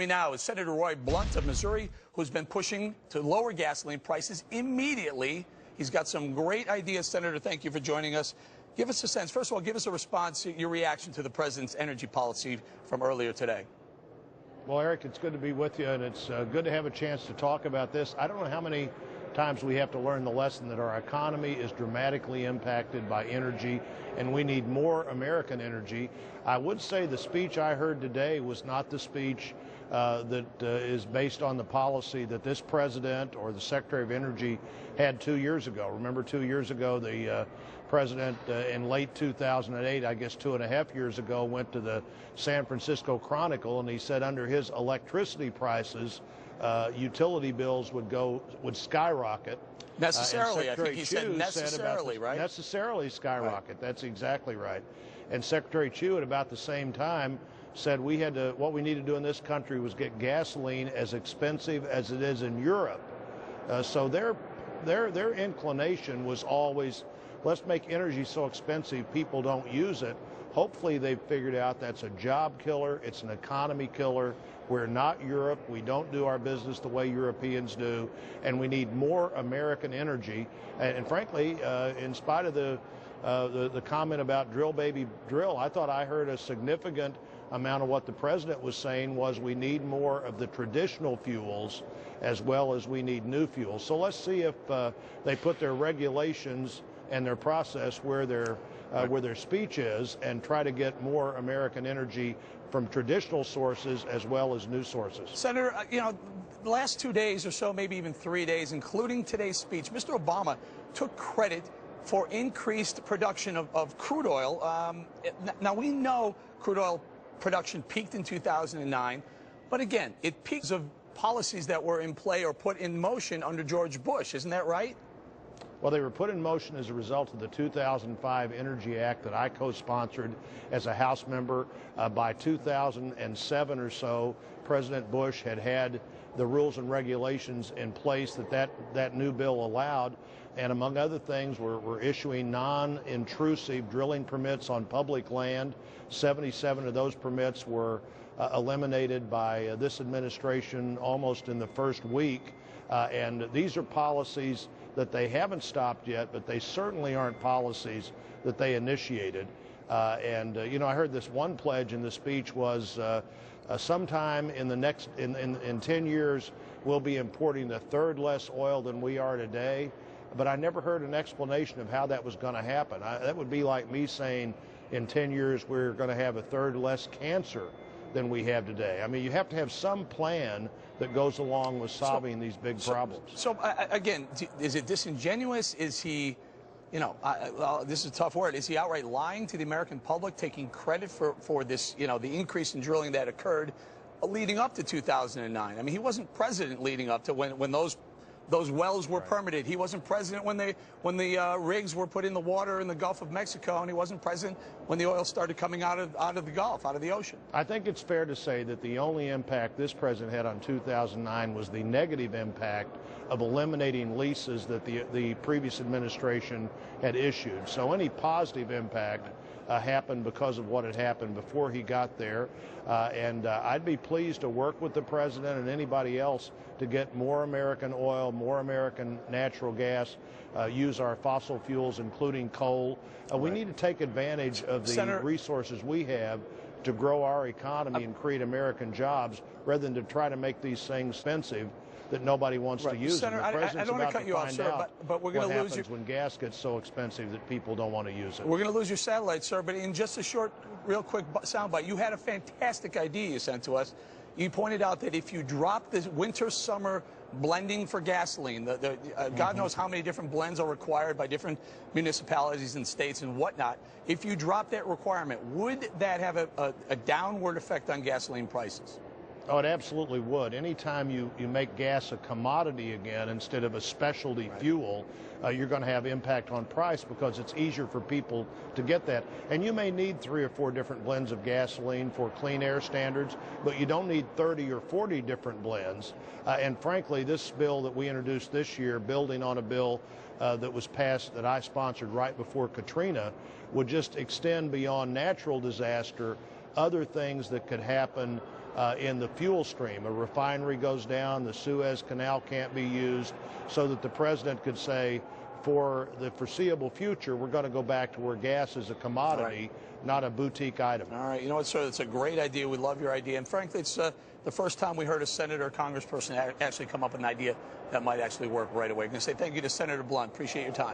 Now is Senator Roy Blunt of Missouri, who's been pushing to lower gasoline prices immediately. He's got some great ideas. Senator, thank you for joining us. Give us a sense. First of all, give us a response, your reaction to the president's energy policy from earlier today. Well, Eric, it's good to be with you, and it's good to have a chance to talk about this. I don't know how many times we have to learn the lesson that our economy is dramatically impacted by energy, and we need more American energy. I would say the speech I heard today was not the speech that is based on the policy that this president or the Secretary of Energy had 2 years ago. Remember, 2 years ago, the president in late 2008, I guess 2.5 years ago, went to the San Francisco Chronicle, and he said under his electricity prices, utility bills would skyrocket. Necessarily, I think he said necessarily, right? Necessarily skyrocket. Right. That's exactly right. And Secretary Chu at about the same time said what we need to do in this country was get gasoline as expensive as it is in Europe. So their inclination was always, let's make energy so expensive people don't use it. Hopefully they've figured out that's a job killer, it's an economy killer. We're not Europe, we don't do our business the way Europeans do, and we need more American energy. And frankly, in spite of the comment about drill baby drill, I thought I heard a significant amount of what the president was saying was we need more of the traditional fuels as well as we need new fuels. So let's see if they put their regulations and their process where their speech is, and try to get more American energy from traditional sources as well as new sources. Senator, the last 2 days or so, maybe even 3 days, including today's speech, Mr. Obama took credit for increased production of crude oil. Now, we know crude oil production peaked in 2009, but again, it peaked because of policies that were in play or put in motion under George Bush. Isn't that right? Well, they were put in motion as a result of the 2005 Energy Act that I co-sponsored as a House member. By 2007 or so, President Bush had the rules and regulations in place that new bill allowed. And among other things, we're issuing non-intrusive drilling permits on public land. 77 of those permits were eliminated by this administration almost in the first week. And these are policies that they haven't stopped yet, but they certainly aren't policies that they initiated. I heard this one pledge in the speech was sometime in the next, in 10 years, we'll be importing a third less oil than we are today. But I never heard an explanation of how that was going to happen. That would be like me saying in 10 years we're going to have a third less cancer than we have today. I mean, you have to have some plan that goes along with solving these big problems. So again, is it disingenuous? Is he, this is a tough word, is he outright lying to the American public, taking credit for this, the increase in drilling that occurred leading up to 2009? I mean, he wasn't president leading up to when those wells were permitted. He wasn't president when the rigs were put in the water in the Gulf of Mexico, and he wasn't president when the oil started coming out of the Gulf, out of the ocean. I think it's fair to say that the only impact this president had on 2009 was the negative impact of eliminating leases that the previous administration had issued. So any positive impact happened because of what had happened before he got there. I'd be pleased to work with the president and anybody else to get more American oil, more American natural gas, use our fossil fuels, including coal. We need to take advantage of the resources we have to grow our economy and create American jobs rather than to try to make these things expensive that nobody wants to use. Senator, I don't want to cut you off, sir, but we're going to lose you when gas gets so expensive that people don't want to use it. We're going to lose your satellite, sir, but in just a short, real quick soundbite, you had a fantastic idea you sent to us. You pointed out that if you drop the winter-summer blending for gasoline, God knows how many different blends are required by different municipalities and states and whatnot. If you drop that requirement, would that have a downward effect on gasoline prices? Oh, it absolutely would. Anytime you make gas a commodity again instead of a specialty fuel, you're going to have impact on price because it's easier for people to get that. And you may need 3 or 4 different blends of gasoline for clean air standards, but you don't need 30 or 40 different blends. And frankly, this bill that we introduced this year, building on a bill that was passed that I sponsored right before Katrina, would just extend beyond natural disaster other things that could happen in the fuel stream. A refinery goes down, the Suez Canal can't be used, so that the president could say, for the foreseeable future, we're going to go back to where gas is a commodity, not a boutique item. All right. You know what, sir? It's a great idea. We love your idea. And frankly, it's the first time we heard a senator or congressperson actually come up with an idea that might actually work right away. I'm going to say thank you to Senator Blunt. Appreciate your time.